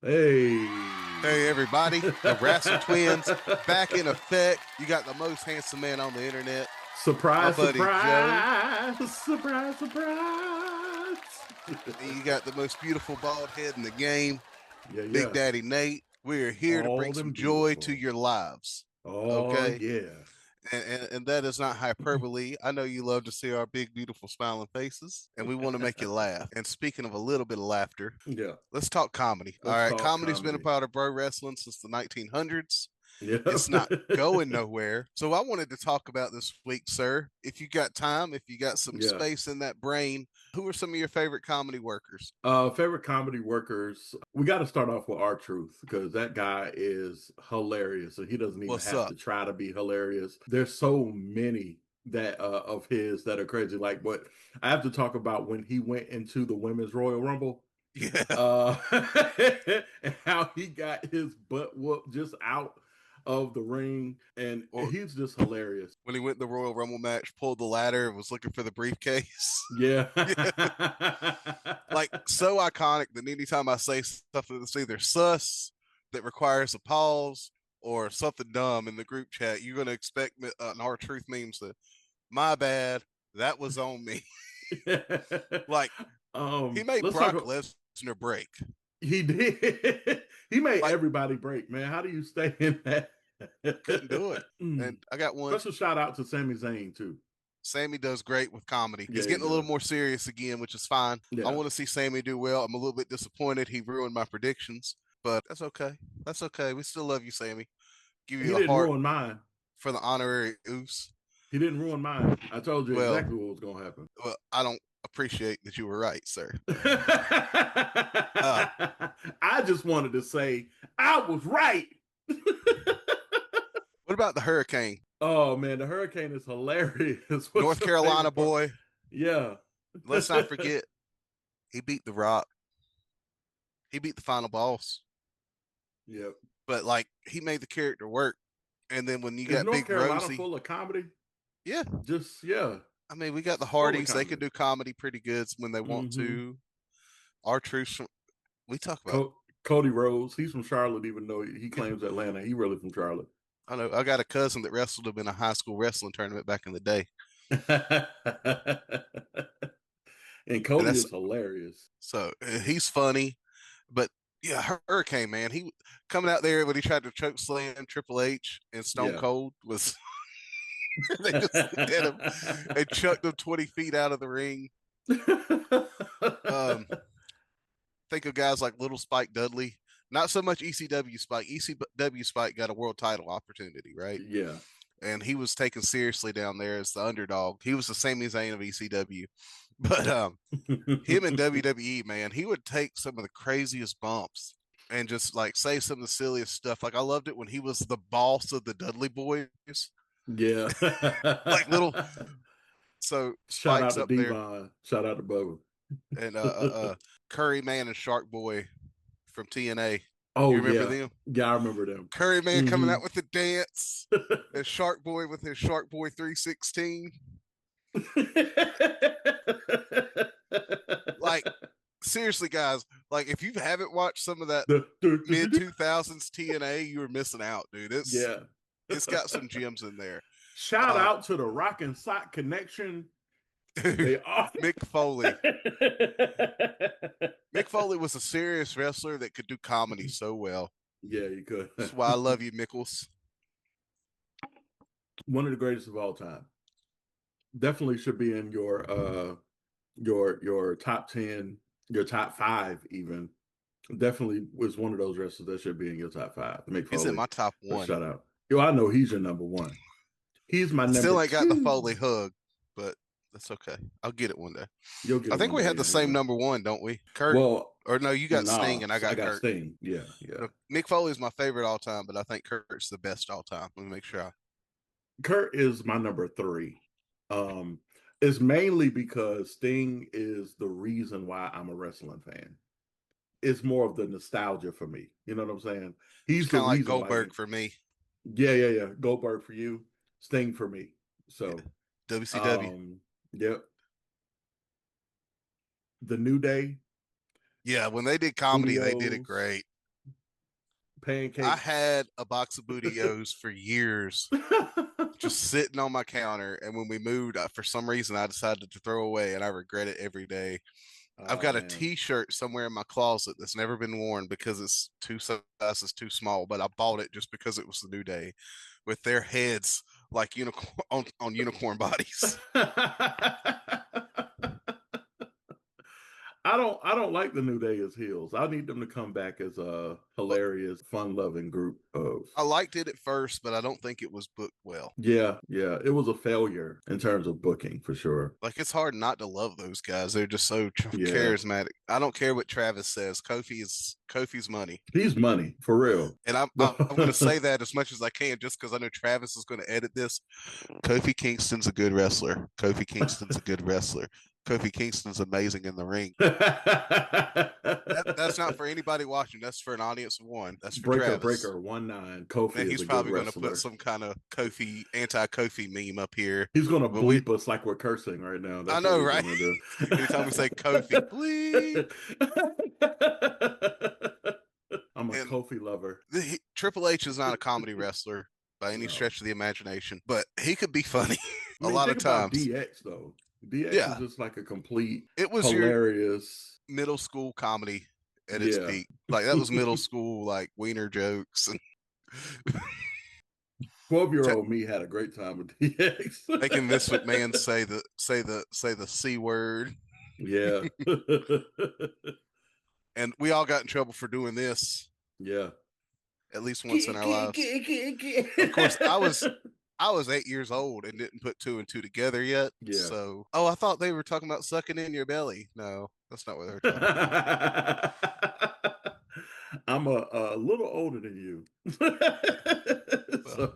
Hey. Hey everybody, the Wrassle Twins back in effect. You got the most handsome man on the internet, my Surprise, buddy Joe. surprise, surprise, surprise. And you got the most beautiful bald head in the game, Yeah, Big yeah. Daddy Nate. We're here to bring All some them joy to beautiful. your lives. Oh, Okay. yeah. And that is not hyperbole. I know you love to see our big, beautiful, smiling faces, and we want to make you laugh. And speaking of a little bit of laughter, Yeah. let's talk comedy. All Let's right. talk Comedy's been a comedy. part of pro wrestling since the 1900s. Yeah. It's not going nowhere. So I wanted to talk about this week, sir. If you got time, if you got some Yeah. space in that brain, who are some of your favorite comedy workers? Favorite comedy workers. We got to start off with R-Truth because that guy is hilarious. So he doesn't even What's have up? to try to be hilarious. There's so many that of his that are crazy. Like, but I have to talk about when he went into the Women's Royal Rumble. Yeah. uh and how he got his butt whooped just out of the ring, and Or he's just hilarious. when he went in the Royal Rumble match, pulled the ladder and was looking for the briefcase. Yeah. Yeah. Like so iconic that anytime I say something that's either sus that requires a pause or something dumb in the group chat, you're going to expect an R Truth memes to, my bad, that was on me. Like he made Let's talk Brock Lesnar break. he did. He made Like everybody break, man. How do you stay in that? couldn't do it. And I got one. Special shout out to Sami Zayn too. Sammy does great with comedy. Yeah, He's he getting a little does. more serious again, which is fine. I Yeah. want to see Sammy do well. I'm a little bit disappointed he ruined my predictions, but that's okay. That's okay. We still love you, Sammy. Give He you a didn't heart ruin mine. for the honorary oos. He didn't ruin mine. I told you Well, exactly what was gonna happen. well, I don't appreciate that you were right, sir. Uh, I just wanted to say I was right. what about the Hurricane? Oh man, the hurricane is hilarious. What's North your Carolina favorite part? boy. Yeah. Let's not forget he beat The Rock. He beat the final boss. Yep. But like he made the character work. And then when you Is got North Big Carolina Rosie, full of comedy? yeah, Just yeah, I mean, we got the full of Hardys. They could comedy. do comedy pretty good when they want Mm-hmm. to. Our truth, we talk about. Cody Rhodes, he's from Charlotte, even though he claims Atlanta. He really from Charlotte. I know. I got a cousin that wrestled him in a high school wrestling tournament back in the day, And and Cody that's is hilarious. so he's funny. But yeah, Hurricane man, he coming out there when he tried to choke slam Triple H and Stone Yeah. Cold was. They just looked at him and chucked him 20 feet out of the ring. Um, think of guys like Little Spike Dudley. Not so much ECW Spike. ECW Spike got a world title opportunity, right? Yeah. And he was taken seriously down there as the underdog. He was the Sami Zayn of ECW. But him in WWE, man, he would take some of the craziest bumps and just like say some of the silliest stuff. Like I loved it when he was the boss of the Dudley Boys. Yeah. Like little so Shout out Spike's to up there Devon. Shout out to Bubba. and Curry Man and Shark Boy from TNA. You Oh remember yeah. them? Yeah, I remember them. Curry Man coming Hmm. out with the dance, and Shark Boy with his Shark Boy 316. Like, seriously, guys, like if you haven't watched some of that mid 2000s TNA, you were missing out, dude. Yeah. It's got some gems in there. Shout out to the Rock and Sock Connection. Dude, They are. Mick Foley. Mick Foley was a serious wrestler that could do comedy so well. Yeah, you could. That's why I love you, Mickles. One of the greatest of all time. Definitely should be in your top 10, your top 5 even. Definitely was one of those wrestlers that should be in your top 5. Mick He's in Foley. my top one. Shout out. Yo, I know he's your number 1. He's my number Still ain't got the 2. Foley hug, but that's okay. I'll get it one day. You'll get I it think one we day. had the Yeah, same yeah. number one, don't we? Kurt? Well, Or no, you got Sting nah, and I got Kurt. Sting. Yeah, yeah. Mick Foley is my favorite all time, but I think Kurt's the best all time. Let me make sure. Kurt is my number 3. It's mainly because Sting is the reason why I'm a wrestling fan. It's more of the nostalgia for me. You know what I'm saying? He's It's the kind of like reason Goldberg why. for me. Yeah. Goldberg for you, Sting for me. So, WCW. Yep. The New Day. Yeah, when they did comedy, they did it Studios. great. pancakes. I had a box of Booty-O's for years, just sitting on my counter. And when we moved, for some reason, I decided to throw away, and I regret it every day. I've got a T-shirt somewhere in my closet that's never been worn because it's 2 sizes too small, but I bought it just because it was the New Day, with their heads like unicorn on unicorn bodies. I don't like the New Day as heels. I need them to come back as a hilarious, fun-loving group of. I liked it at first, but I don't think it was booked well. Yeah, it was a failure in terms of booking for sure. Like, it's hard not to love those guys. They're just so charismatic. I don't care what Travis says. Kofi's money. He's money for real. And I'm going to say that as much as I can, just because I know Travis is going to edit this. Kofi Kingston's a good wrestler. Kofi Kingston's a good wrestler. Kofi Kingston's amazing in the ring. That's not for anybody watching. That's for an audience of one. That's for Travis. Breaker 19. Kofi and he's probably going to put some kind of anti-Kofi meme up here. He's going to bleep us like we're cursing right now. That's I know, right? Anytime we say Kofi, bleep. I'm a Kofi lover. Triple H is not a comedy wrestler by any stretch of the imagination, but he could be funny a lot of times. DX though. DX is just like a complete hilarious middle school comedy at its peak. Like, that was middle school, like, wiener jokes. And 12-year-old me had a great time with DX. Making Vince McMahon say the C word. Yeah. And we all got in trouble for doing this. Yeah. At least once in our lives. Of course, I was 8 years old and didn't put 2 and 2 together yet. Yeah. So, I thought they were talking about sucking in your belly. No, that's not what they were talking about. I'm a little older than you. So.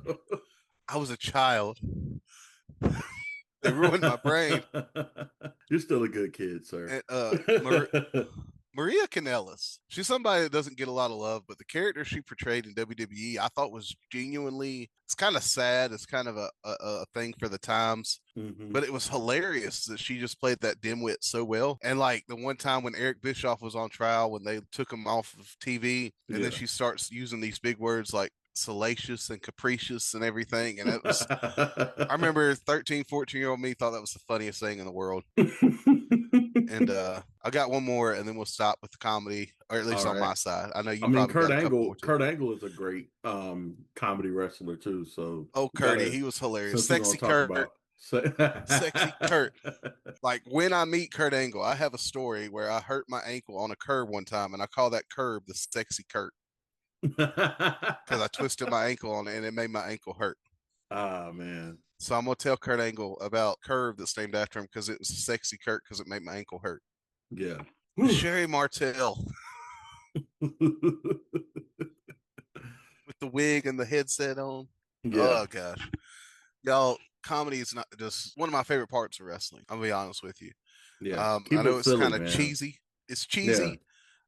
I was a child. They ruined my brain. You're still a good kid, sir. And, Maria Kanellis, she's somebody that doesn't get a lot of love, but the character she portrayed in WWE, I thought was genuinely, it's kind of sad. It's kind of a thing for the times, but it was hilarious that she just played that dimwit so well. And like the one time when Eric Bischoff was on trial, when they took him off of TV, and then she starts using these big words like salacious and capricious and everything. And it was, I remember 13, 14-year-old me thought that was the funniest thing in the world. And I got one more, and then we'll stop with the comedy, or at least on my side. I know you. I mean, Kurt Angle is a great comedy wrestler too. So Curdy, he was hilarious. Sexy Kurt. Sexy Kurt. Like, when I meet Kurt Angle, I have a story where I hurt my ankle on a curb one time, and I call that curb the Sexy Kurt because I twisted my ankle on it, and it made my ankle hurt. Ah, man. So I'm going to tell Kurt Angle about Curve that's named after him because it was a Sexy Kurt because it made my ankle hurt. Yeah. Sherry Martel. With the wig and the headset on. Yeah. Oh, gosh. Y'all, comedy is not just one of my favorite parts of wrestling. I'm going to be honest with you. Yeah. I know it's kind of cheesy. It's cheesy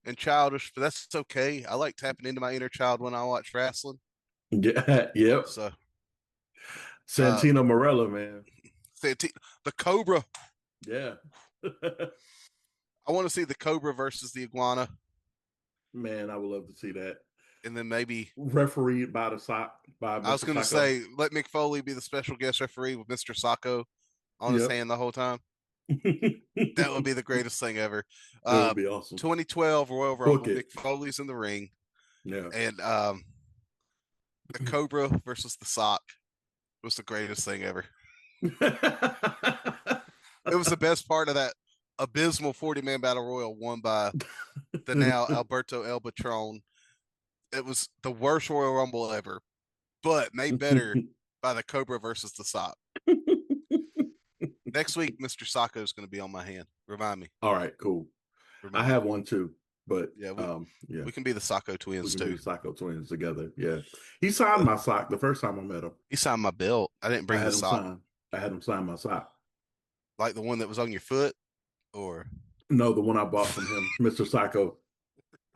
and childish, but that's okay. I like tapping into my inner child when I watch wrestling. Yeah. Yep. So. Santino Marella, man. The Cobra. Yeah. I want to see the Cobra versus the Iguana. Man, I would love to see that. And then maybe refereed by the sock. I was going to say, let Mick Foley be the special guest referee with Mr. Sacco on his hand the whole time. That would be the greatest thing ever. That would be awesome. 2012 Royal Rumble. Mick Foley's in the ring. Yeah. And the Cobra versus the Sock was the greatest thing ever. It was the best part of that abysmal 40-man battle royal won by the now Alberto El Patron. It was the worst Royal Rumble ever, but made better by the Cobra versus the Sock. Next week, Mr. Sacco is going to be on my hand. Remind me. All right, cool. I have one too, but we can be the Sacco twins too. Be the Sacco twins together. Yeah, he signed my sock the first time I met him. He signed my belt. I didn't bring the sock. I had him sign my sock. Like the one that was on your foot, or no, the one I bought from him, Mr. Sacco.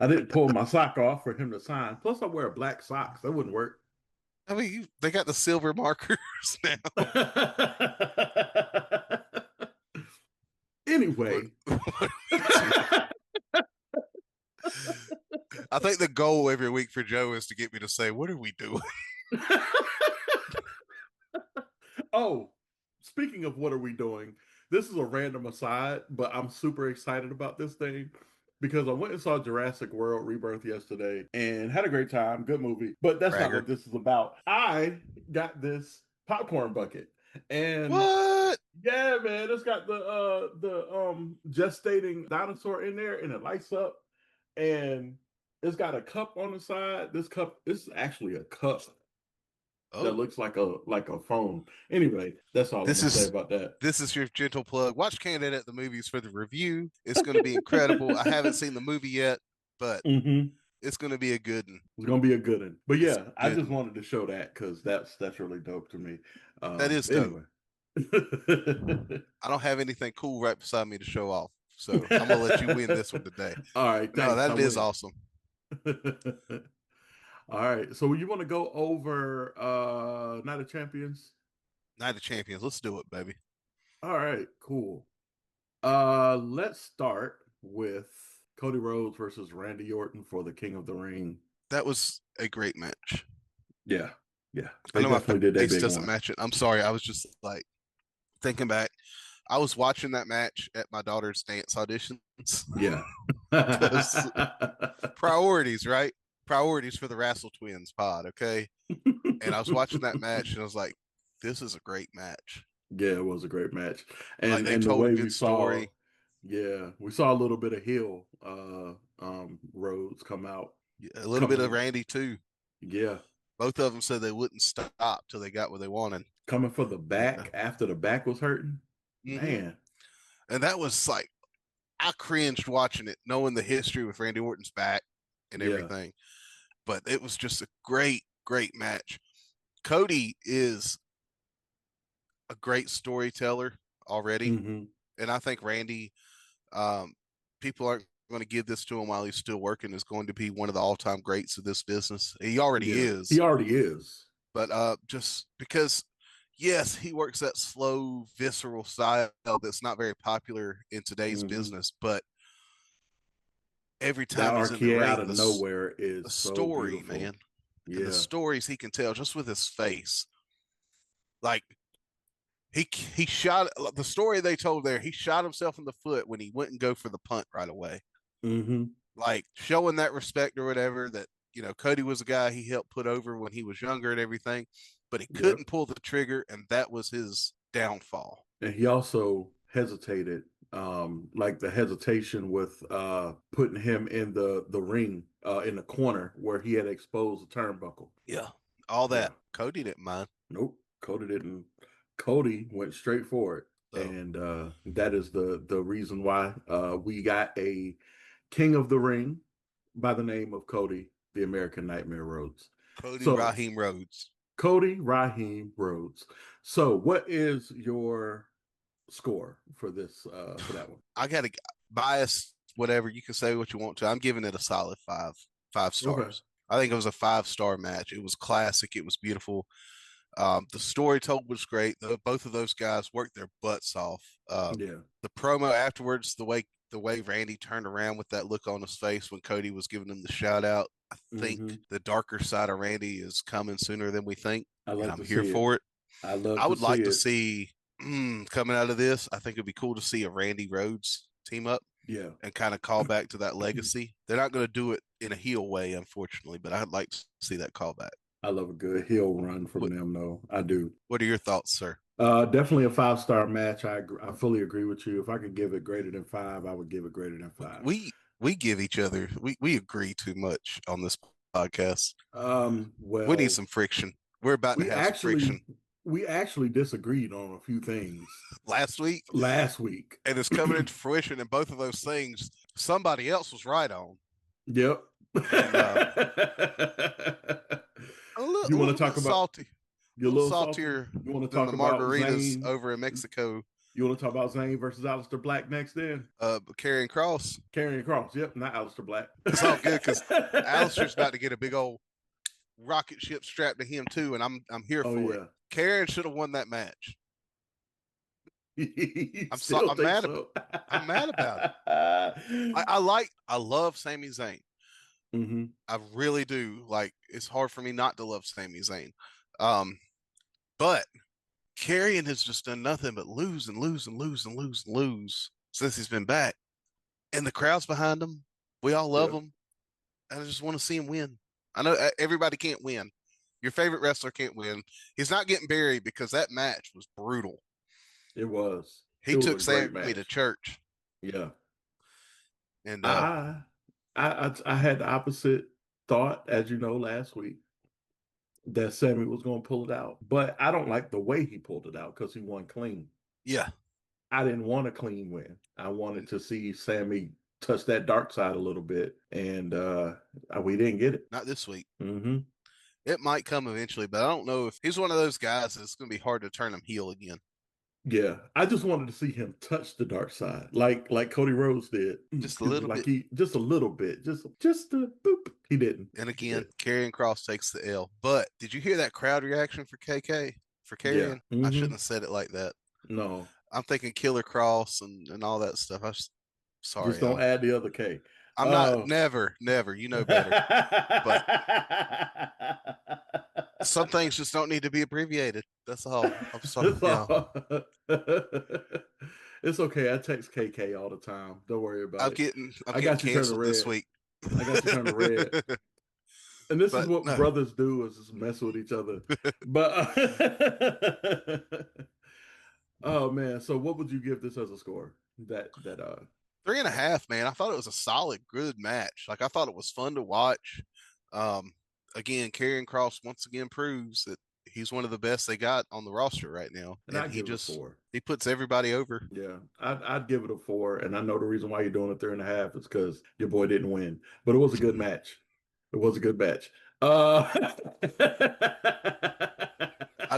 I didn't pull my sock off for him to sign. Plus, I wear black socks. That wouldn't work. I mean, they got the silver markers now. Anyway. I think the goal every week for Joe is to get me to say, "What are we doing?" Oh, speaking of what are we doing? This is a random aside, but I'm super excited about this thing because I went and saw Jurassic World Rebirth yesterday and had a great time. Good movie, but that's not Bragger. what this is about. I got this popcorn bucket, and What? yeah, man, it's got the gestating dinosaur in there, and it lights up, and it's got a cup on the side. This cup is actually a cup that Oh, looks like a phone. Anyway, that's all I'm this gonna say is about that. this is your gentle plug. Watch Candid at the Movies for the review. It's going to be incredible. I haven't seen the movie yet, but Mm-hmm. it's going to be a good one. It's gonna be a good one. But It's yeah, I good just one. wanted to show that because that's really dope to me. That is dope. Anyway. I don't have anything cool right beside me to show off, so I'm gonna let you win this one today. All right, No, thanks. I that is win. awesome. All right. So you want to go over Night of Champions? Night of Champions. Let's do it, baby. All right, cool. Let's start with Cody Rhodes versus Randy Orton for the King of the Ring. That was a great match. Yeah, yeah. I They know my definitely did that face big doesn't one. match it. I'm sorry. I was just like thinking back. I was watching that match at my daughter's dance auditions. Yeah. Because priorities, right? Priorities for the Wrassle Twins pod, okay? And I was watching that match and I was like, this is a great match. Yeah, it was a great match. Like And they the told a way good we saw, story. yeah, we saw a little bit of heel Rhodes come out. A little bit of Coming, Randy too. yeah. Both of them said they wouldn't stop till they got what they wanted. Coming for the And, back after the back was hurting. mm-hmm. Man. And that was like, I cringed watching it, knowing the history with Randy Orton's back and Yeah. everything. But it was just a great, great match. Cody is a great storyteller already. Mm-hmm. And I think Randy, people aren't going to give this to him while he's still working, is going to be one of the all-time greats of this business. He already Yeah. He is. already is. But just because, yes, he works that slow, visceral style that's not very popular in today's business, but every That time he's in the RKA out ring, of nowhere the is so story, beautiful. man, and the Yeah. stories he can tell just with his face. Like he shot the story they told there. He shot himself in the foot when he wouldn't go for the punt right away. Mm-hmm. Like showing that respect or whatever. That Cody was a guy he helped put over when he was younger and everything, but he couldn't pull the trigger, and that was his downfall. And he also hesitated, like the hesitation with putting him in the ring in the corner where he had exposed the turnbuckle. Yeah, all that. Yeah. Cody didn't mind. Nope. Cody didn't. Cody went straight for it. So. And that is the reason why we got a King of the Ring by the name of Cody, the American Nightmare Rhodes. Cody Raheem Rhodes. Cody Raheem Rhodes. So what is your score for this for that one? I got a bias, whatever. You can say what you want to. I'm giving it a solid five stars. Okay. I think it was a 5-star match. It was classic. It was beautiful. The story told was great. Both of those guys worked their butts off. The promo afterwards, the way Randy turned around with that look on his face when Cody was giving him the shout out. I think the darker side of Randy is coming sooner than we think. I'm here for it. I would like to see coming out of this. I think it'd be cool to see a Randy Rhodes team up. Yeah. And kind of call back to that legacy. They're not going to do it in a heel way, unfortunately, but I'd like to see that callback. I love a good heel run from them, though. I do. What are your thoughts, sir? Definitely a 5-star match. I fully agree with you. If I could give it greater than 5, I would give it greater than 5. We give each other we agree too much on this podcast. Well, we need some friction. We're about to have some friction. We actually disagreed on a few things last week, and it's coming into fruition. And both of those things, somebody else was right on. Yep. And, you want to talk about salty? You're a little saltier. You want to talk the about margaritas Zayn over in Mexico? You want to talk about Zayn versus Aleister Black next? Then Karrion Kross. Yep, not Aleister Black. It's all good because Aleister's about to get a big old rocket ship strapped to him too, and I'm here for it. Karrion should have won that match. I'm mad. I'm mad about it. I love Sami Zayn, Mm-hmm. I really do. Like, it's hard for me not to love Sami Zayn. But Karrion has just done nothing but lose and lose and lose and lose and lose since he's been back. And the crowd's behind him. We all love Yeah, him. And I just want to see him win. I know everybody can't win. Your favorite wrestler can't win. He's not getting buried because that match was brutal. it was. He It was a took great Sami to match. church. Yeah. And I I had the opposite thought, as you know, last week that Sammy was going to pull it out, but I don't like the way he pulled it out because he won clean. yeah, I didn't want a clean win. I wanted to see Sammy touch that dark side a little bit, and we didn't get it. not this week. Mm-hmm. It might come eventually, but I don't know if he's one of those guys that's going to be hard to turn him heel again. Yeah, I just wanted to see him touch the dark side, like Cody Rhodes did. Just a little like bit. he just a little bit, just a boop. He didn't. And again, Karrion Cross takes the L. But did you hear that crowd reaction for KK? For Yeah. Karrion? I shouldn't have said it like that. No. I'm thinking Killer Cross and all that stuff. Sorry. Just don't add the other K. I'm not never. You know better. But some things just don't need to be abbreviated. That's all. I'm sorry. It's okay. I text KK all the time. Don't worry about it. I'm getting canceled this week. I got you turning red. And this is what brothers do, is just mess with each other. But oh man, so what would you give this as a score? That 3.5, man. I thought it was a solid, good match. Like, I thought it was fun to watch. Again, Karrion Cross once again proves that he's one of the best they got on the roster right now. And he just 4. He puts everybody over. Yeah, I'd give it a 4. And I know the reason why you're doing a 3.5 is because your boy didn't win, but it was a good match. It was a good match. I'm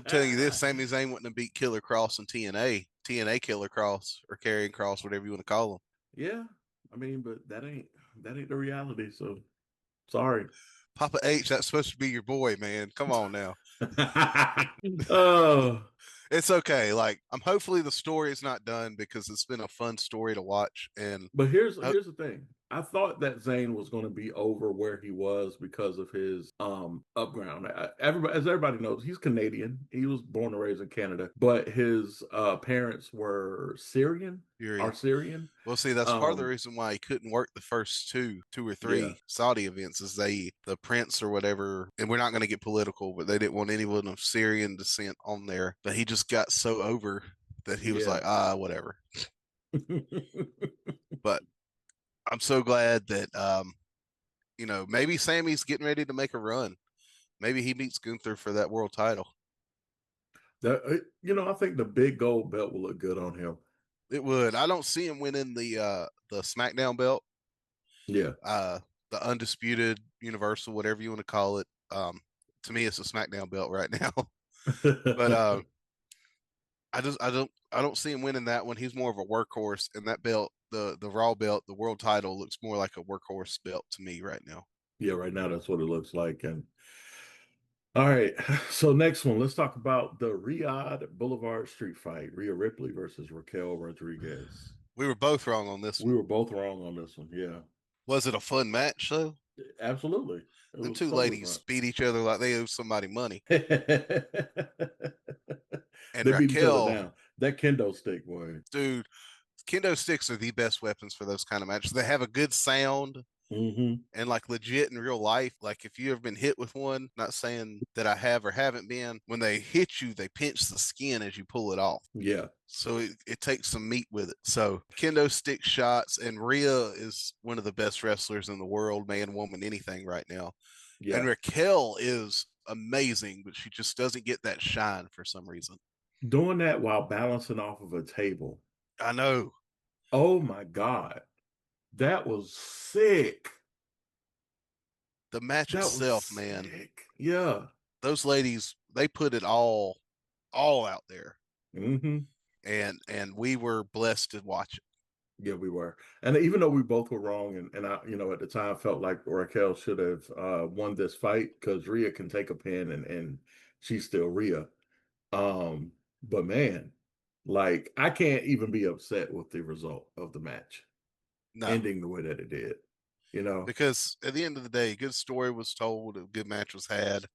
telling you this, Sami Zayn wouldn't have beat Killer Cross in TNA Killer Cross, or Karrion Cross, whatever you want to call him. Yeah, I mean, but that ain't the reality. So sorry, Papa H. That's supposed to be your boy, man. Come on now. Oh, it's okay. Like, hopefully the story is not done, because it's been a fun story to watch. But here's the thing. I thought that Zayn was going to be over where he was because of his upground. Everybody knows, he's Canadian. He was born and raised in Canada, but his parents were Syrian. Well, see, that's part of the reason why he couldn't work the first two or three Saudi events, is the prince or whatever, and we're not going to get political, but they didn't want anyone of Syrian descent on there. But he just got so over that he was like, whatever. But I'm so glad that, maybe Sammy's getting ready to make a run. Maybe he beats Gunther for that world title. I think the big gold belt will look good on him. It would. I don't see him winning the SmackDown belt. Yeah. The undisputed Universal, whatever you want to call it. To me, it's a SmackDown belt right now. But I don't see him winning that one. He's more of a workhorse, and that belt, the Raw belt, the world title, looks more like a workhorse belt to me right now. Yeah, right now that's what it looks like. And all right, so next one, let's talk about the Riyadh Boulevard Street Fight: Rhea Ripley versus Raquel Rodriguez. We were both wrong on this one. We were both wrong on this one. Yeah. Was it a fun match though? Absolutely. The two ladies beat each other like they owe somebody money. And they beat each other down. That kendo stick, boy. Dude, kendo sticks are the best weapons for those kind of matches. They have a good sound. Mm-hmm. And like legit in real life, like if you ever been hit with one, not saying that I have or haven't been, when they hit you, they pinch the skin as you pull it off. Yeah. So it takes some meat with it. So kendo stick shots, and Rhea is one of the best wrestlers in the world, man, woman, anything right now. Yeah. And Raquel is amazing, but she just doesn't get that shine for some reason. Doing that while balancing off of a table. I know. Oh my God. That was sick. The match itself, man. Sick. Yeah. Those ladies, they put it all out there. Mm-hmm. And we were blessed to watch it. Yeah, we were. And even though we both were wrong, and I, at the time felt like Raquel should have won this fight, because Rhea can take a pin and she's still Rhea. But man, like, I can't even be upset with the result of the match. No. Ending the way that it did. you know. Because at the end of the day, a good story was told, a good match was had.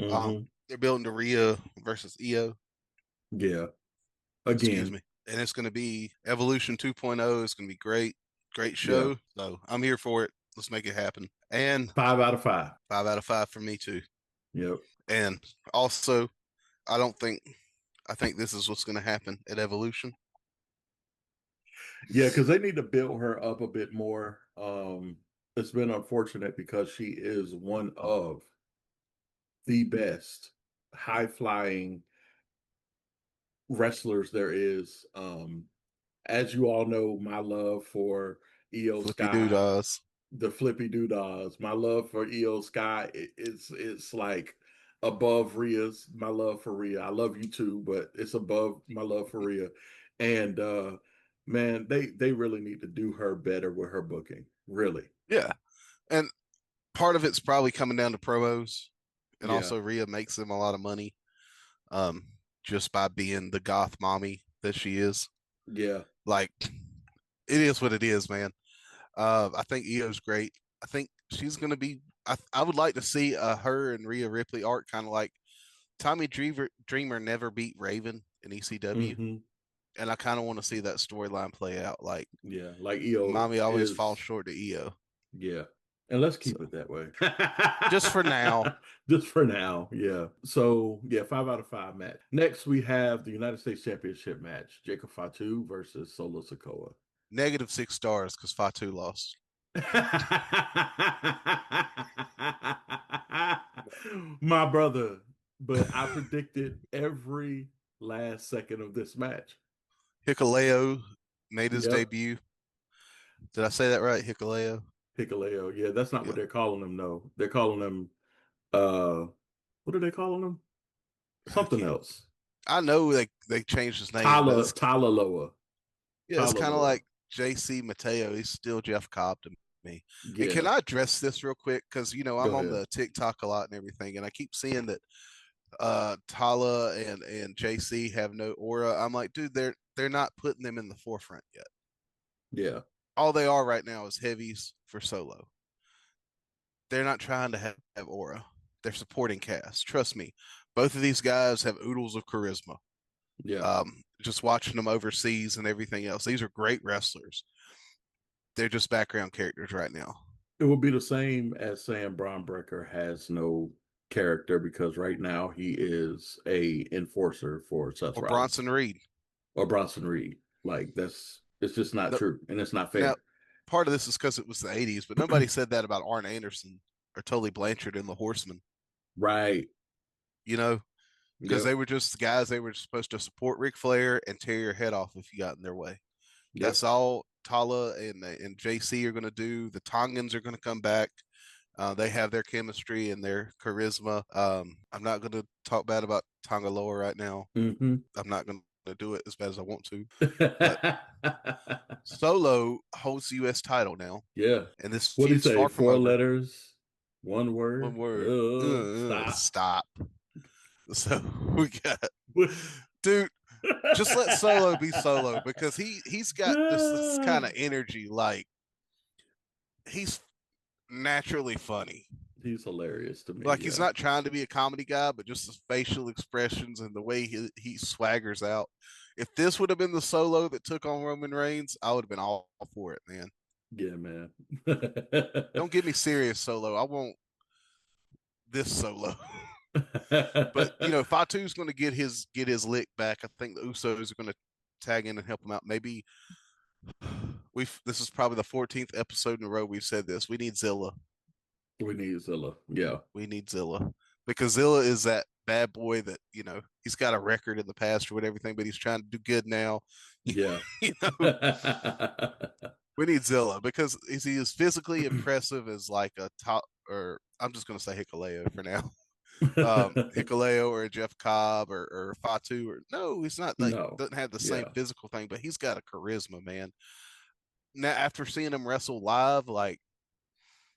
Mm-hmm. They're building to Rhea versus Io. Yeah. Excuse Again. me. And it's going to be Evolution 2.0. It's going to be great. Great Yeah. show. So I'm here for it. Let's make it happen. And 5 out of 5. 5 out of 5 for me too. Yep. And also, I think this is what's going to happen at Evolution. Yeah, because they need to build her up a bit more. It's been unfortunate because she is one of the best high flying wrestlers there is. As you all know, my love for Io Flippy Sky, doodahs. the flippy doodads, my love for Io Sky, it's like above Rhea's. My love for Rhea. I love you too, but it's above my love for Rhea. And man, they really need to do her better with her booking. Really. Yeah. And part of it's probably coming down to promos. And Yeah. also Rhea makes them a lot of money um, just by being the goth mommy that she is. Yeah. Like, it is what it is, man. I think Io's great. I think she's going to be. I would like to see her and Rhea Ripley arc, kind of like Tommy Dreamer never beat Raven in ECW, Mm-hmm. and I kind of want to see that storyline play out. Like, Yeah. Like Io mommy always falls is. short to Io. Yeah. And let's So keep it that way. just for now. Just for now. Yeah. So, yeah, 5 out of 5 match. Next, we have the United States Championship match Jacob Fatu versus Solo Sikoa. -6 stars because Fatu lost. My brother, but I predicted every last second of this match. Hikuleo made his Yep. debut. Did I say that right? Hikuleo? Hikuleo. Yeah, that's not what Yeah. they're calling him, though. They're calling him, what are they calling him? I Something can't. else. I know they changed his name, but Tyler Loa. yeah, it's Tyler kind of Loa. like JC Mateo. He's still Jeff Cobb to me. And can Yeah. I address this real quick? Because Go I'm on ahead. the TikTok a lot and everything, and I keep seeing that Tala and JC have no aura. I'm like, dude, they're not putting them in the forefront yet. Yeah. All they are right now is heavies for Solo. They're not trying to have aura. They're supporting cast. Trust me, both of these guys have oodles of charisma. Yeah. Just watching them overseas and everything else, these are great wrestlers. They're just background characters right now. It would be the same as saying Braun Breaker has no character because right now he is a enforcer for Seth Or Rollins Bronson Reed. or Bronson Reed. Like it's just not No, true and it's not now, fair. part of this is because it was the '80s, but nobody said that about Arn Anderson or Tully Blanchard and the Horsemen. Right. You know, because Yep. they were just guys. They were supposed to support Ric Flair and tear your head off if you got in their way. Yep. That's all Tala and JC are going to do. The Tongans are going to come back. They have their chemistry and their charisma. I'm not going to talk bad about Tongaloa right now. Mm-hmm. I'm not going to do it as bad as I want to. But Solo holds the U.S. title now. Yeah. And this What do you feud's say? far from 4 over. letters, one One word. word. Stop. Stop. So we got, dude, just let Solo be Solo because he's got this kind of energy. Like he's naturally funny. He's hilarious to me. Like Yeah. he's not trying to be a comedy guy, but just his facial expressions and the way he swaggers out. If this would have been the Solo that took on Roman Reigns, I would have been all for it, man. Yeah, man. Don't give me serious Solo. I want this Solo. But Fatu's going to get his lick back. I think the Usos are going to tag in and help him out. Maybe this is probably the 14th episode in a row we've said this. We need Zilla. We need Zilla. Yeah. We need Zilla because Zilla is that bad boy that he's got a record in the past or everything, but he's trying to do good now. Yeah. We need Zilla because he is physically impressive as like a top, or I'm just going to say Hikuleo for now. Hikuleo or Jeff Cobb or Fatu or no, he's not like No. doesn't have the same Yeah. physical thing, but he's got a charisma, man. Now after seeing him wrestle live, like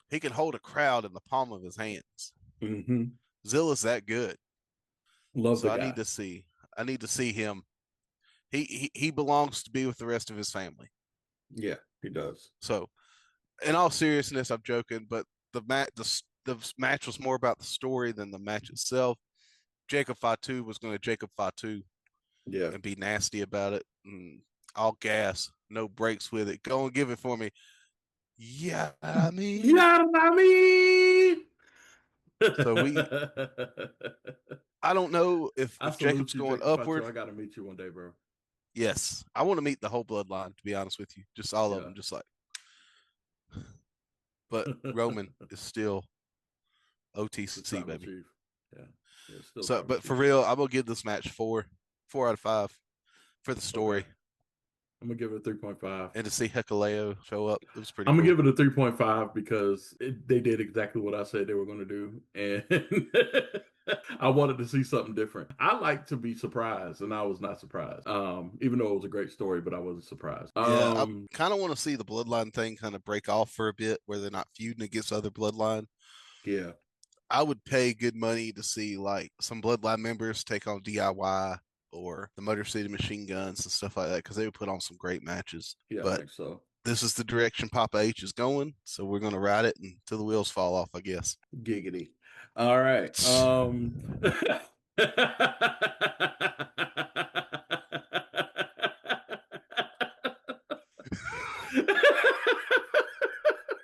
he can hold a crowd in the palm of his hands. Mm-hmm. Zilla's that good. Love So the I guy. need to see him. He belongs to be with the rest of his family. Yeah, he does. So in all seriousness, I'm joking, but the match was more about the story than the match itself. Jacob Fatu was going to Jacob Fatu Yeah. and be nasty about it. All gas, no breaks with it. Go and give it for me. Yeah, I mean. Yeah, I mean. So I don't know if I Jacob's salute you, going Jacob Fatu. upward. I got to meet you one day, bro. Yes, I want to meet the whole bloodline. To be honest with you, just all of Yeah. them, just like. But Roman is still The OTC, tribal baby. chief. Yeah. Yeah, still So, tribal but for chief. real, I'm gonna give this match four out of five for the Okay. story I'm gonna give it a 3.5. and to see Hikuleo show up. It was pretty I'm gonna cool. give it a 3.5 because they did exactly what I said they were gonna do, and I wanted to see something different. I like to be surprised, and I was not surprised. Even though it was a great story, but I wasn't surprised. Yeah, I kind of want to see the bloodline thing kind of break off for a bit, where they're not feuding against other bloodline. Yeah. I would pay good money to see like some bloodline members take on DIY or the Motor City Machine Guns and stuff like that because they would put on some great matches. Yeah, I But think so. this is the direction Papa H is going, so we're gonna ride it until the wheels fall off, I guess. Giggity. All right.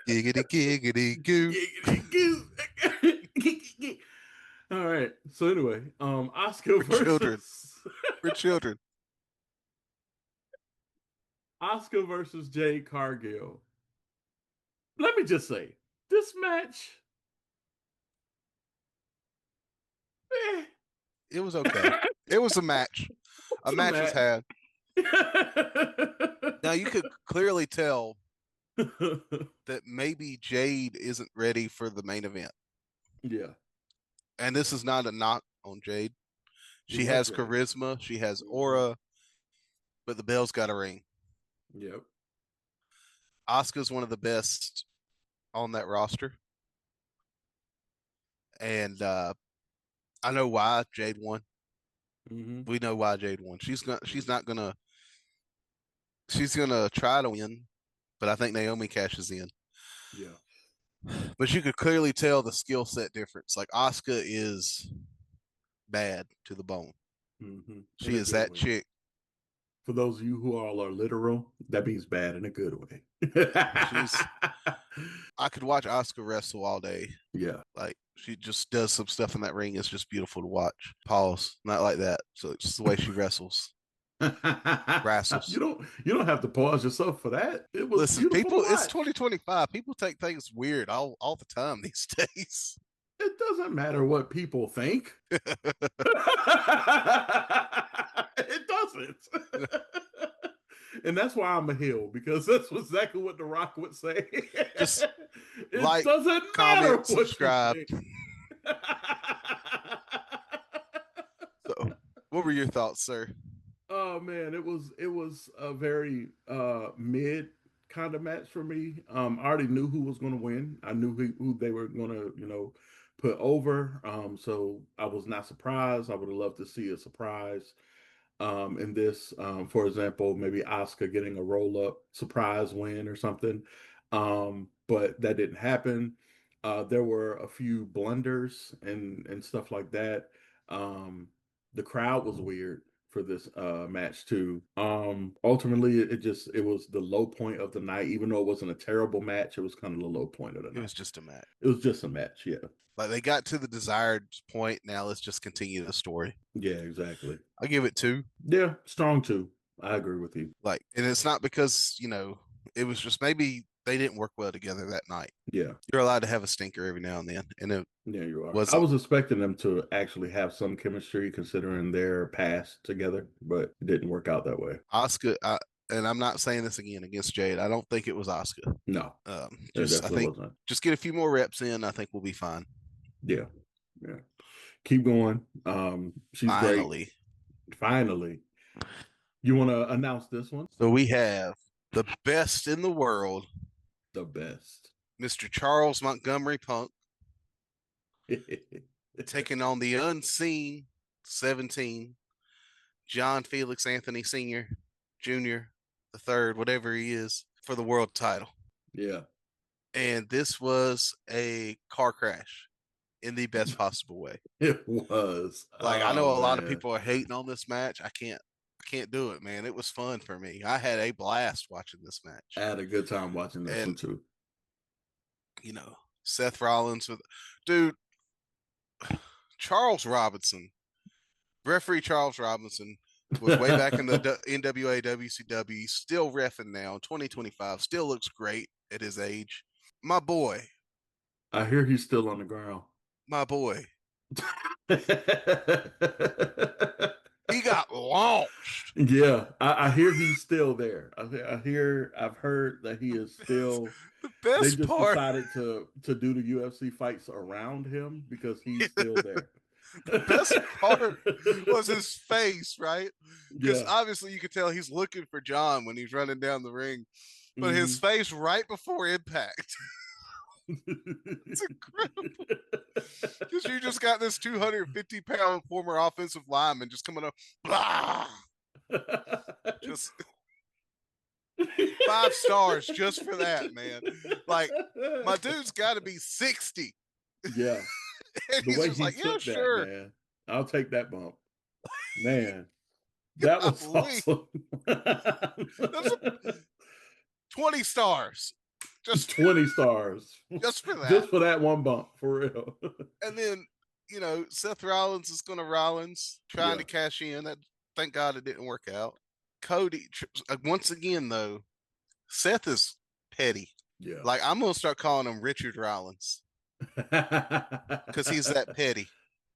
Giggity giggity goo. All right. So anyway, Oscar We're children. versus We're children. Oscar versus Jade Cargill. Let me just say, this match, eh. It was okay. It was a match. A match was had. Now you could clearly tell that maybe Jade isn't ready for the main event. Yeah. And this is not a knock on Jade. We She love has Jade. charisma, she has aura, but the bell's got to ring. Yep. Asuka's one of the best on that roster. And I know why Jade won. Mm-hmm. We know why Jade won. She's gonna try to win, but I think Naomi cashes in. Yeah. But you could clearly tell the skill set difference. Like Asuka is bad to the bone. Mm-hmm. She In a is good that way. chick. For those of you who all are literal, that means bad in a good way. I could watch Asuka wrestle all day. Yeah. Like she just does some stuff in that ring. It's just beautiful to watch. Pause. Not like that. So it's just the way she wrestles. Wrestles. You don't have to pause yourself for that. It was Listen, beautiful to people, it's watch. 2025. People take things weird all the time these days. It doesn't matter what people think. It doesn't. And that's why I'm a heel, because that's exactly what The Rock would say. Just it like, doesn't matter comment, what subscribe. you think. So, what were your thoughts, sir? Oh man, it was a very mid kind of match for me. I already knew who was going to win. I knew who they were going to, put over. So I was not surprised. I would have loved to see a surprise in this. For example, maybe Oscar getting a roll up surprise win or something. But that didn't happen. There were a few blunders and stuff like that. The crowd was weird for this match too. Ultimately it was the low point of the night. Even though it wasn't a terrible match, it was kind of the low point of the It night. was just a match. It was just a match, yeah. Like they got to the desired point. Now let's just continue the story. Yeah, exactly. I give it 2. Yeah, strong too. I agree with you. Like, and it's not because it was just maybe they didn't work well together that night. Yeah. You're allowed to have a stinker every now and then, and it Yeah, you are. I wasn't. was expecting them to actually have some chemistry considering their past together, but it didn't work out that way. Oscar, and I'm not saying this again against Jade. I don't think it was Oscar. No, it Just I definitely think wasn't. just get a few more reps in. I think we'll be fine. Yeah, yeah. Keep going. She's Finally. great. Finally. You want to announce this one? So we have the best in the world, The best. Mr. Charles Montgomery Punk, taking on the unseen 17, John Felix Anthony Sr., Jr., the third, whatever he is, for the world title. Yeah. And this was a car crash in the best possible way. It was. Like, I know Oh a lot of man. people are hating on this match. I can't do it, man. It was fun for me. I had a blast watching this match. I had a good time watching this one And too. Seth Rollins with dude, Charles Robinson, referee Charles Robinson was way back in the NWA WCW, still reffing now, 2025, still looks great at his age. My boy. I hear he's still on the ground. My boy. He got launched. Yeah, I hear he's still there. I've heard that he is still. The They best just part, decided to do the UFC fights around him because he's still there. the best part was his face, right? Because Yeah. obviously you could tell he's looking for John when he's running down the ring, but his Mm-hmm. face right before impact. It's incredible. Because you just got this 250-pound former offensive lineman just coming up, blah, just 5 stars just for that, man. Like, my dude's got to be 60. Yeah. And The he's way just he like, yeah, took that, sure. man. I'll take that bump. Man, that was awesome. That's 20 stars. Just 20 stars. Just for that. Just for that one bump, for real. And then, Seth Rollins is going to Rollins, trying to cash in. Thank God it didn't work out. Cody, once again, though, Seth is petty. Yeah. Like, I'm going to start calling him Richard Rollins because he's that petty.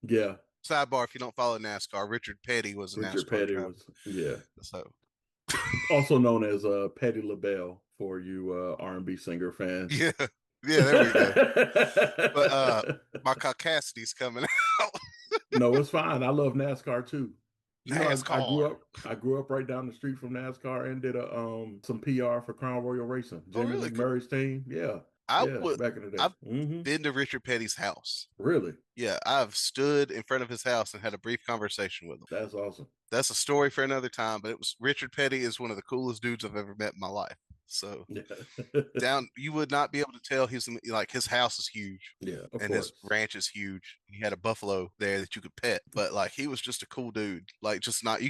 Yeah. Sidebar, if you don't follow NASCAR, Richard Petty was a NASCAR driver. Yeah. So, also known as Patti LaBelle for you R&B singer fans. Yeah, there we go. But my Caucasity's coming out. No, it's fine. I love NASCAR too. NASCAR. I grew up right down the street from NASCAR and did some PR for Crown Royal Racing. Jimmy McMurray's team. Yeah. Back in the day. I've been to Richard Petty's house. Really? Yeah, I've stood in front of his house and had a brief conversation with him. That's awesome. That's a story for another time, but Richard Petty is one of the coolest dudes I've ever met in my life. So you would not be able to tell his house is huge. Yeah, and his ranch is huge. He had a buffalo there that you could pet, but he was just a cool dude. You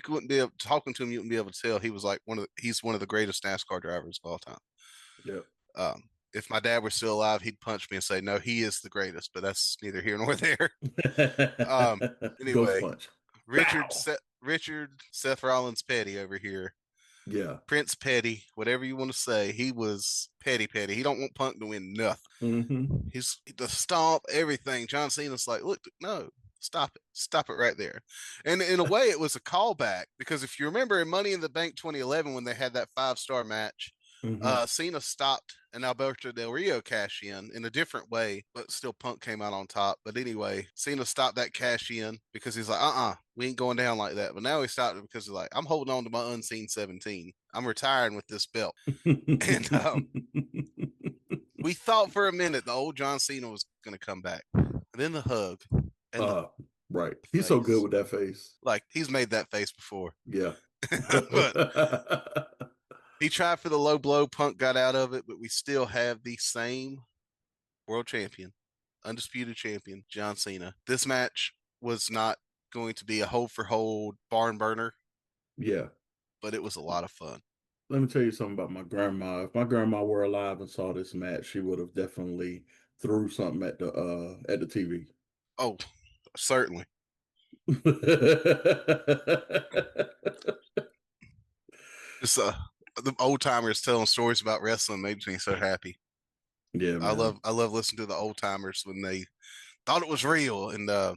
couldn't be able talking to him. You wouldn't be able to tell he was he's one of the greatest NASCAR drivers of all time. Yeah. If my dad were still alive, he'd punch me and say, no, he is the greatest, but that's neither here nor there. Anyway, Richard Seth Rollins Petty over here. Yeah. Prince Petty, whatever you want to say. He was petty. He don't want Punk to win nothing. Mm-hmm. He's the stomp, everything. John Cena's like, look, no, stop it right there. And in a way, it was a callback because if you remember in Money in the Bank 2011 when they had that 5-star match, Cena stopped an Alberto Del Rio cash in a different way, but still Punk came out on top. But anyway, Cena stopped that cash in because he's like, we ain't going down like that. But now he stopped it because he's like, I'm holding on to my unseen 17. I'm retiring with this belt. And we thought for a minute the old John Cena was going to come back. And then the hug. And right. He's so good with that face. Like, he's made that face before. Yeah. But he tried for the low blow. Punk got out of it, but we still have the same world champion, undisputed champion, John Cena. This match was not going to be a hold for hold barn burner. Yeah. But it was a lot of fun. Let me tell you something about my grandma. If my grandma were alive and saw this match, she would have definitely threw something at the TV. Oh, certainly. It's the old timers telling stories about wrestling makes me so happy. Yeah, man. I love listening to the old timers when they thought it was real. And I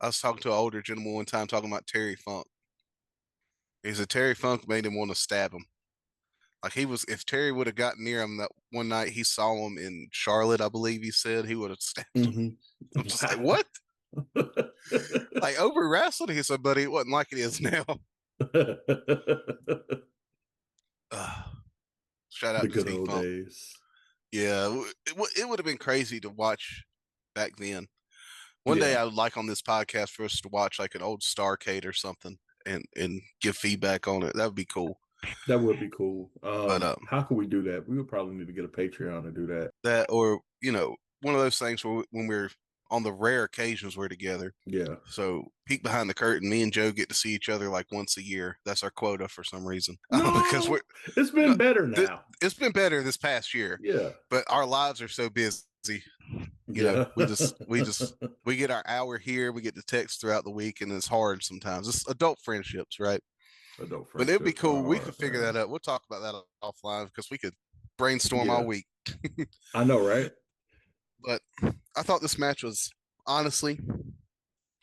was talking to an older gentleman one time talking about Terry Funk. He said Terry Funk made him want to stab him. Like if Terry would have gotten near him that one night he saw him in Charlotte, I believe he said, he would have stabbed him. I'm just like, what? Like over wrestling? He said, buddy, it wasn't like it is now. Shout out the to good old days. Yeah, it would have been crazy to watch back then. One day I would like on this podcast for us to watch like an old Starcade or something and give feedback on it. That would be cool. That would be cool. But How can we do that? We would probably need to get a Patreon to do that. that, or one of those things where when we're on the rare occasions we're together. Yeah. So peek behind the curtain. Me and Joe get to see each other like once a year. That's our quota for some reason. No, Because it's been better now. It's been better this past year. Yeah. But our lives are so busy. We get our hour here. We get to text throughout the week, and it's hard sometimes. It's adult friendships, right? Adult But it'd be friendships cool. We are, could figure that out. We'll talk about that offline because we could brainstorm Yeah. all week. I know, right? But I thought this match was honestly,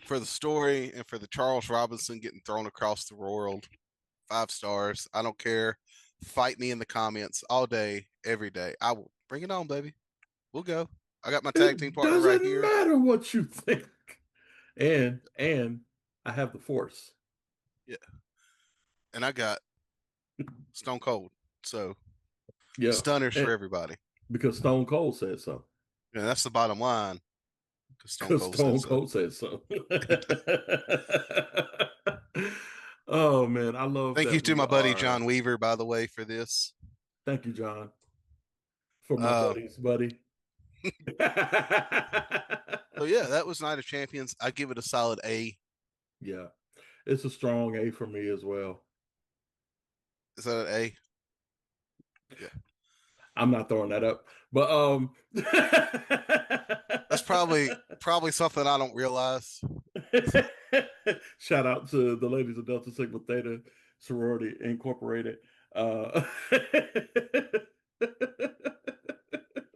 for the story and for the Charles Robinson getting thrown across the world, 5 stars. I don't care. Fight me in the comments all day, every day. I will bring it on, baby. We'll go. I got my tag team partner right here. Doesn't matter what you think. And I have the force. Yeah. And I got Stone Cold. So Yeah. stunners for everybody. Because Stone Cold said so. And that's the bottom line. Because Stone Cold said so. Oh man, I love. Thank you to my buddy John Weaver, by the way, for this. Thank you, John, for my buddy. So yeah, that was Night of Champions. I give it a solid A. Yeah, it's a strong A for me as well. Is that an A? Yeah. I'm not throwing that up, but that's probably something I don't realize. Shout out to the ladies of Delta Sigma Theta Sorority Incorporated. Shout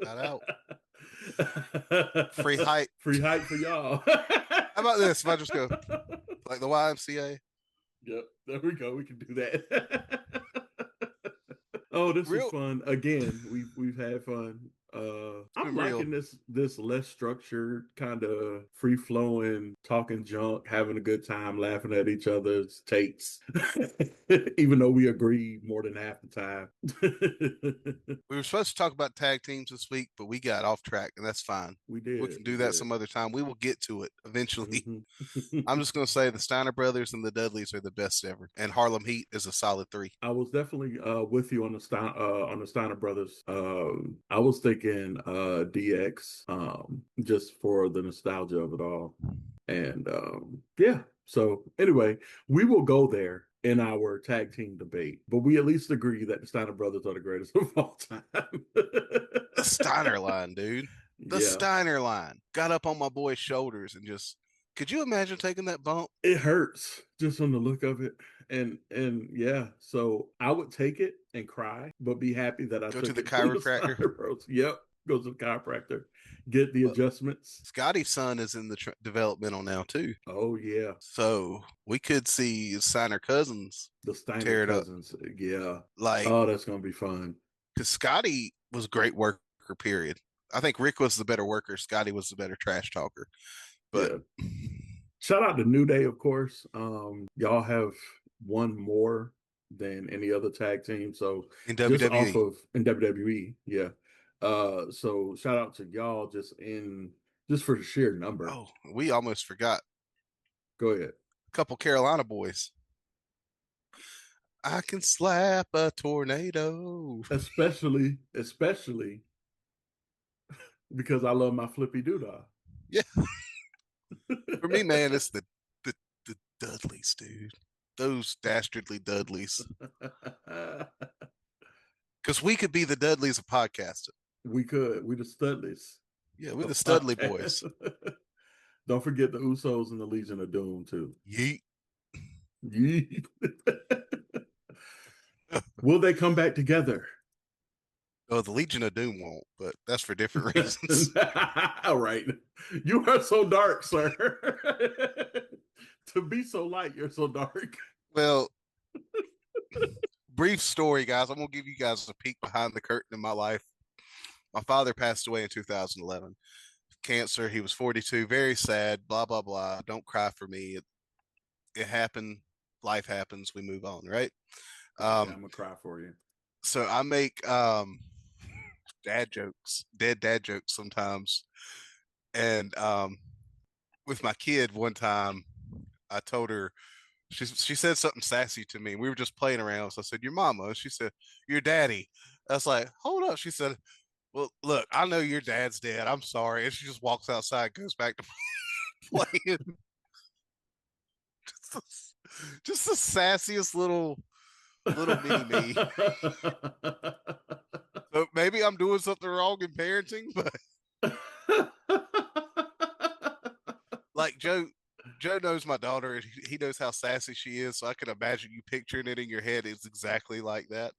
out. Free hype. Free hype for y'all. How about this? If I just go like the YMCA? Yep, there we go. We can do that. Oh, this was fun. Again, we've had fun. I'm liking this less structured, kind of free flowing, talking junk, having a good time, laughing at each other's takes, even though we agree more than half the time. We were supposed to talk about tag teams this week, but we got off track, and that's fine. We did. We can do that some other time. We will get to it eventually. I'm just going to say the Steiner brothers and the Dudleys are the best ever, and Harlem Heat is a solid 3. I was definitely with you on the Steiner brothers. I was thinking DX, just for the nostalgia of it all, and yeah. So anyway, we will go there in our tag team debate, but we at least agree that the Steiner brothers are the greatest of all time. The Steiner line, dude. The Steiner line got up on my boy's shoulders and just. Could you imagine taking that bump? It hurts just on the look of it. And yeah, so I would take it and cry, but be happy that I go took to the it chiropractor. Yep, go to the chiropractor, get the adjustments. Scotty's son is in the developmental now too. Oh yeah, so we could see Steiner cousins, the Steiner cousins. Up. Yeah, like that's gonna be fun. Because Scotty was a great worker. Period. I think Rick was the better worker. Scotty was the better trash talker. But shout out to New Day, of course. Y'all have won more than any other tag team. So in WWE, in WWE, yeah. So shout out to y'all just for the sheer number. Oh, we almost forgot. Go ahead. A couple Carolina boys. I can slap a tornado. Especially because I love my flippy doodah. Yeah. For me, man, it's the Dudleys, dude. Those dastardly Dudleys. Because we could be the Dudleys of podcasting. We could. We the Studleys. Yeah, we're the Studley boys. Don't forget the Usos and the Legion of Doom, too. Yeet. Yeet. Will they come back together? Oh, the Legion of Doom won't, but that's for different reasons. All right. You are so dark, sir. To be so light, you're so dark. Well, brief story, guys. I'm going to give you guys a peek behind the curtain in my life. My father passed away in 2011. Cancer. He was 42. Very sad. Blah, blah, blah. Don't cry for me. It happened. Life happens. We move on, right? I'm going to cry for you. So I make dead dad jokes sometimes. And with my kid one time, I told her, She said something sassy to me. We were just playing around. So I said, "Your mama." She said, "Your daddy." I was like, "Hold up." She said, "Well, look, I know your dad's dead. I'm sorry." And she just walks outside, goes back to playing. Just the sassiest little mini me. So maybe I'm doing something wrong in parenting, but like Joe knows my daughter, and he knows how sassy she is. So I can imagine you picturing it in your head is exactly like that.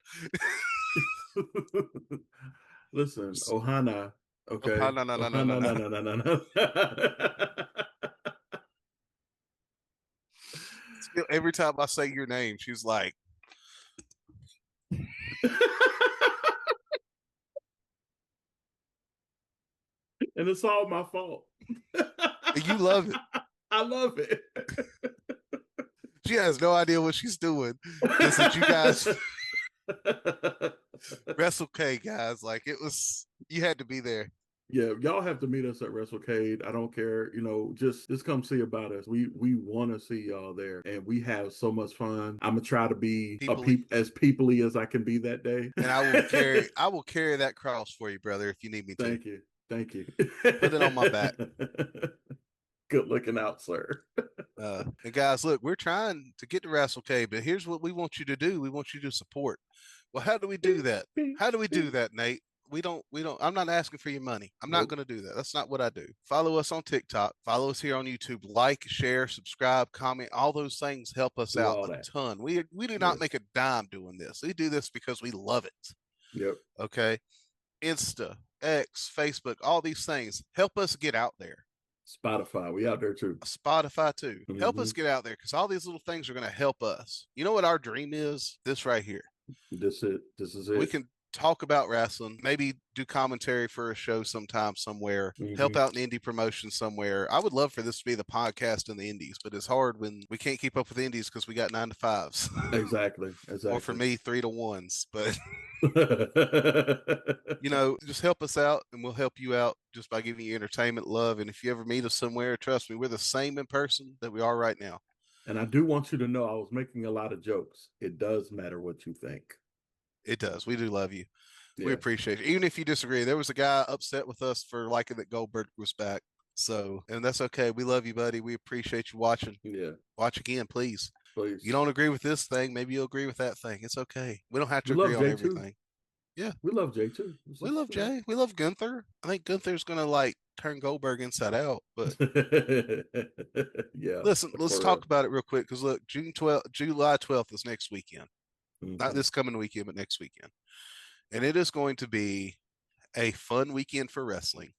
Listen, Ohana. Oh, Okay. no, no, no, no, no, Ohana, no. no, no, no, no, no. Still, every time I say your name, she's like, And it's all my fault. "You love it." I love it. She has no idea what she's doing. This is you guys. Wrestle K guys, like it was. You had to be there. Yeah, y'all have to meet us at WrestleCade. I don't care, just come see about us. We want to see y'all there, and we have so much fun. I'm gonna try to be as peoply as I can be that day, and I will carry that cross for you, brother, if you need me to. Thank you. Put it on my back. Good looking out, sir. And guys, look, we're trying to get to WrestleCade, but here's what we want you to do. We want you to support. Well, how do we do that? How do we do that, Nate? We don't, I'm not asking for your money. I'm not going to do that. That's not what I do. Follow us on TikTok, follow us here on YouTube, like, share, subscribe, comment, all those things help us out a ton. We do not make a dime doing this. We do this because we love it. Yep. Okay. Insta, X, Facebook, all these things help us get out there. Spotify, we out there too. Spotify too. Mm-hmm. Help us get out there because all these little things are going to help us. You know what our dream is? This right here. This is it. We can talk about wrestling, maybe do commentary for a show sometime somewhere, help out an indie promotion somewhere. I would love for this to be the podcast in the indies, but it's hard when we can't keep up with the indies because we got 9 to 5s. Exactly. Or for me, 3 to 1s. But just help us out and we'll help you out just by giving you entertainment, love. And if you ever meet us somewhere, trust me, we're the same in person that we are right now. And I do want you to know I was making a lot of jokes. It does matter what you think. It does. We do love you. Yeah. We appreciate it. Even if you disagree, there was a guy upset with us for liking that Goldberg was back. So, and that's okay. We love you, buddy. We appreciate you watching. Yeah. Watch again, please. Please. You don't agree with this thing. Maybe you'll agree with that thing. It's okay. We don't have to agree on everything. Too. Yeah. We love Jay too. We love Jay. We love Gunther. I think Gunther's going to turn Goldberg inside out, but yeah. Listen, let's talk about it real quick. Because look, July 12th is next weekend. Not this coming weekend, but next weekend. And it is going to be a fun weekend for wrestling.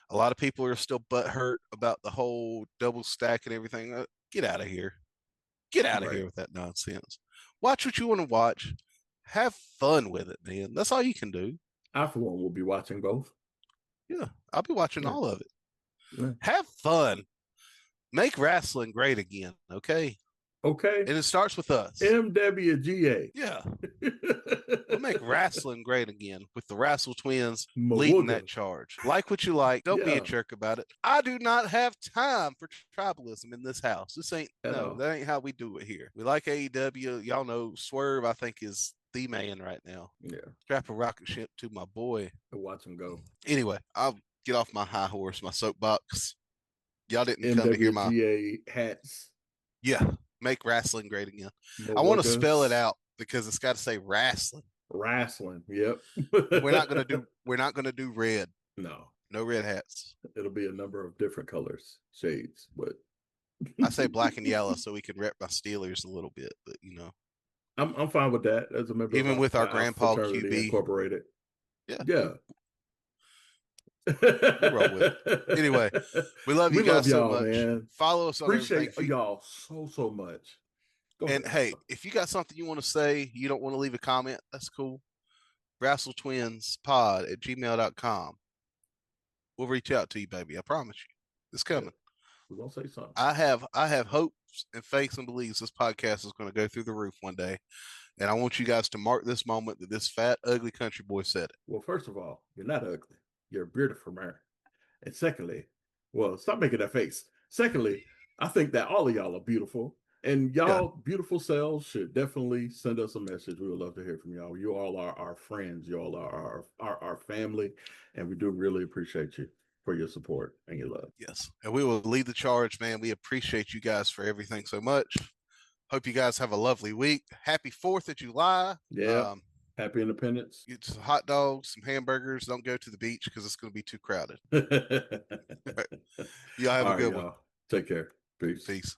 A lot of people are still butthurt about the whole double stack and everything. Get out of here. Get out of here with that nonsense. Watch what you want to watch. Have fun with it, man. That's all you can do. I, for one, will be watching both. Yeah, I'll be watching all of it. Yeah. Have fun. Make wrestling great again, okay? Okay. And it starts with us. MWGA. Yeah. We'll make wrestling great again with the Wrassle Twins leading that charge. Like what you like. Don't be a jerk about it. I do not have time for tribalism in this house. This ain't, that ain't how we do it here. We like AEW. Y'all know Swerve, I think, is the man right now. Yeah. Strap a rocket ship to my boy. And watch him go. Anyway, I'll get off my high horse, my soapbox. Y'all didn't come to hear my hats. Yeah. Make wrestling great again. I want to spell it out because it's got to say wrestling. Wrestling. Yep. We're not gonna do red. No red hats. It'll be a number of different colors, shades, but I say black and yellow so we can rep my Steelers a little bit, but I'm fine with that as a member. Even with our grandpa QB Incorporated. Yeah. We'll roll with it. Anyway, we love you guys so much. Man. Follow us on Appreciate y'all so much. And hey, if you got something you want to say, you don't want to leave a comment, that's cool. Wrassle Twins Pod at gmail.com. We'll reach out to you, baby. I promise you. It's coming. We're gonna say something. I have hopes and faith and beliefs this podcast is going to go through the roof one day. And I want you guys to mark this moment that this fat, ugly country boy said it. Well, first of all, you're not ugly. You're a beautiful man. And secondly, well, stop making that face. Secondly, I think that all of y'all are beautiful. And y'all, beautiful selves, should definitely send us a message. We would love to hear from y'all. You all are our friends. You all are our family, and we do really appreciate you for your support and your love. Yes, and we will lead the charge, man. We appreciate you guys for everything so much. Hope you guys have a lovely week. Happy 4th of July. Yeah. Happy Independence. Get some hot dogs, some hamburgers. Don't go to the beach because it's going to be too crowded. Y'all have a good one. Take care. Peace. Peace.